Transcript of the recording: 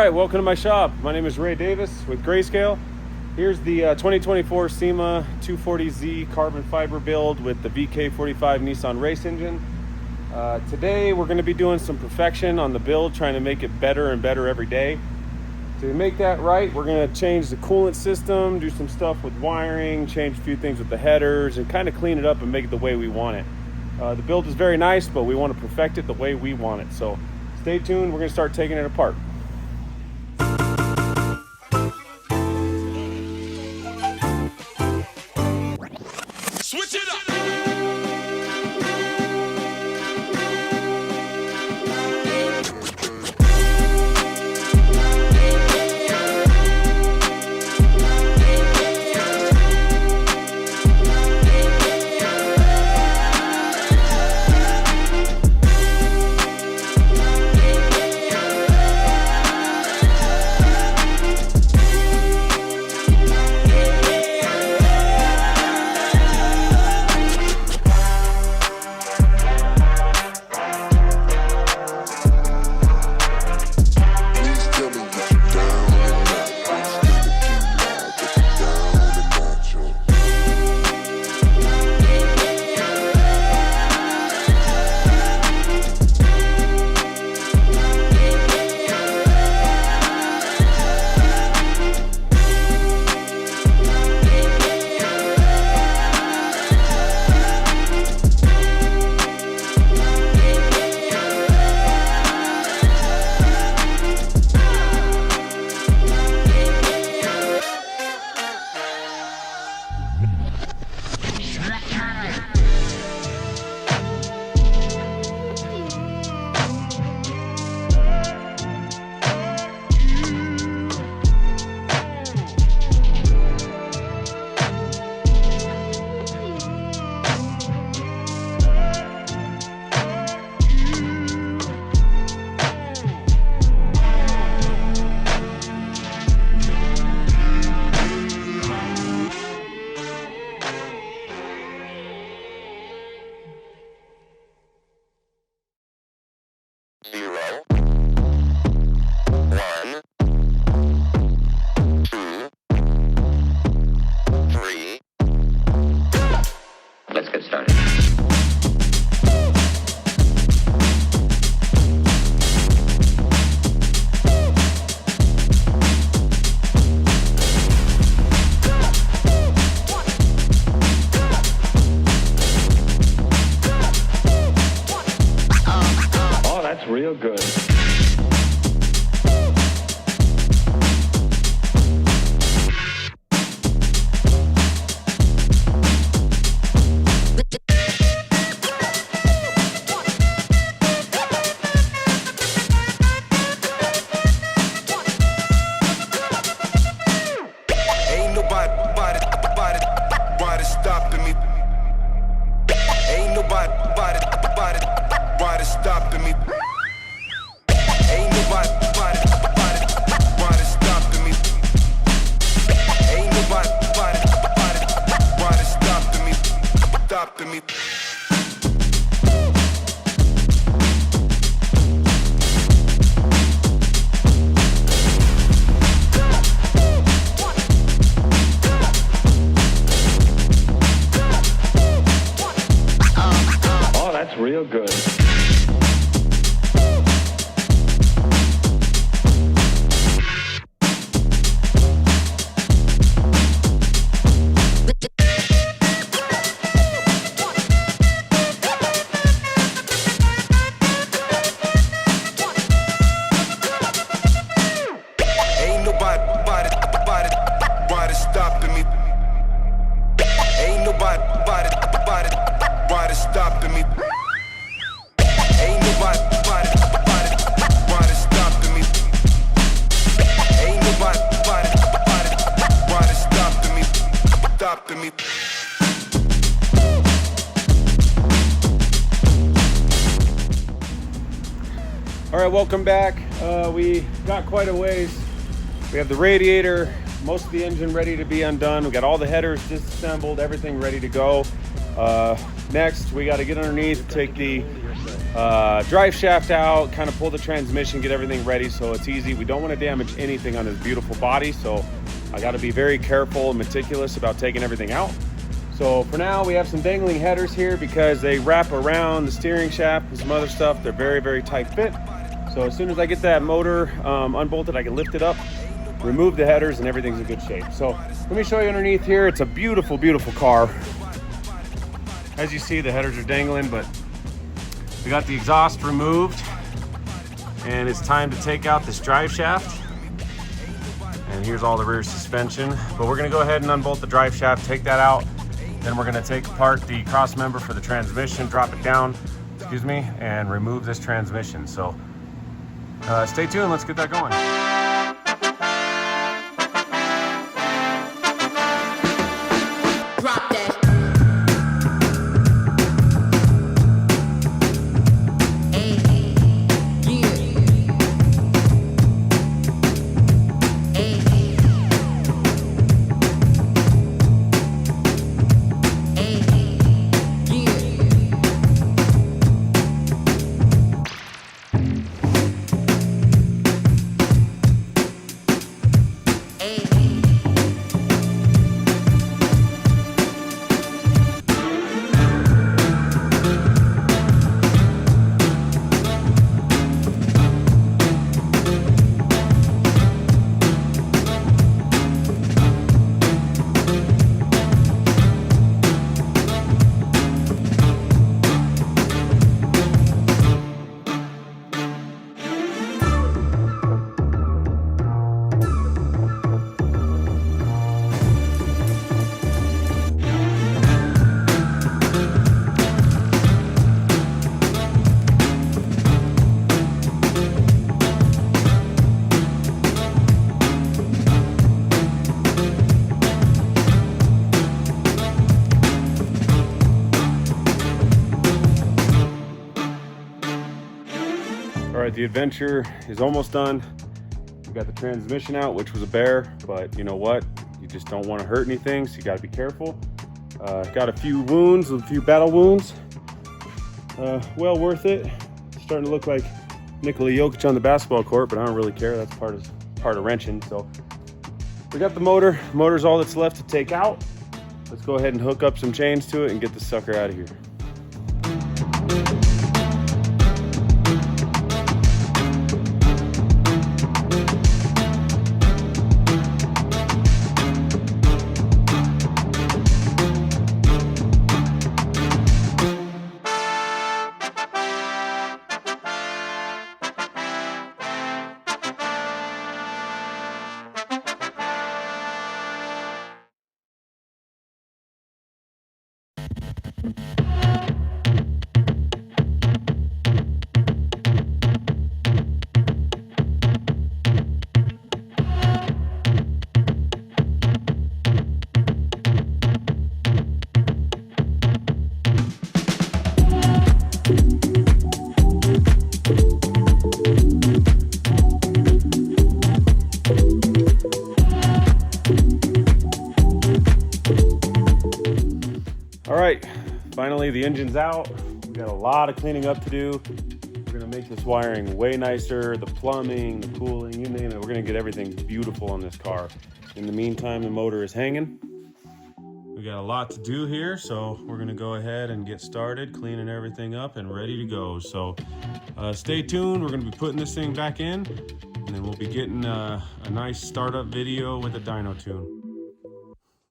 right, welcome to my shop. My name is Ray Davis with GreyScale. Here's the 2024 SEMA 240Z carbon fiber build with the vk45 Nissan race engine. Today we're going to be doing some perfection on the build, trying to make it better and better every day. To make that right, we're going to change the coolant system, do some stuff with wiring, change a few things with the headers, and kind of clean it up and make it the way we want it. The build is very nice, but we want to perfect it the way we want it. So stay tuned, we're going to start taking it apart. Switch it up. Let's get started. Oh, that's real good. Stopping me. Ain't nobody stopping me. Ain't nobody stopping me. Ain't nobody stopping me. That's real good. Ain't nobody stopping me. Ain't nobody stopping me. Ain't nobody stopping me. Ain't nobody stopping me. All right, welcome back. We got quite a ways. We have the radiator, most of the engine ready to be undone. We got all the headers disassembled, everything ready to go. Next, we got to get underneath, take the drive shaft out, kind of pull the transmission, get everything ready so it's easy. We don't want to damage anything on this beautiful body, so I got to be very careful and meticulous about taking everything out. So for now, we have some dangling headers here because they wrap around the steering shaft and some other stuff. They're very, very tight fit. So as soon as I get that motor unbolted, I can lift it up, remove the headers, and everything's in good shape. So let me show you underneath here. It's a beautiful, beautiful car. As you see, the headers are dangling, but we got the exhaust removed, and it's time to take out this drive shaft. And here's all the rear suspension. But we're gonna go ahead and unbolt the drive shaft, take that out. Then we're gonna take apart the cross member for the transmission, drop it down, excuse me, and remove this transmission. So stay tuned, let's get that going. All right, the adventure is almost done. We got the transmission out, which was a bear, but you know what? You just don't want to hurt anything, so you got to be careful. Got a few wounds, a few battle wounds. Well worth it. It's starting to look like Nikola Jokic on the basketball court, but I don't really care. That's part of wrenching. So we got the motor. The motor's all that's left to take out. Let's go ahead and hook up some chains to it and get the sucker out of here. All right, finally the engine's out. We got a lot of cleaning up to do. We're gonna make this wiring way nicer, the plumbing, the cooling, you name it. We're gonna get everything beautiful on this car. In the meantime, the motor is hanging. We got a lot to do here, so we're gonna go ahead and get started, cleaning everything up and ready to go. So stay tuned, we're gonna be putting this thing back in, and then we'll be getting a nice startup video with a dyno tune.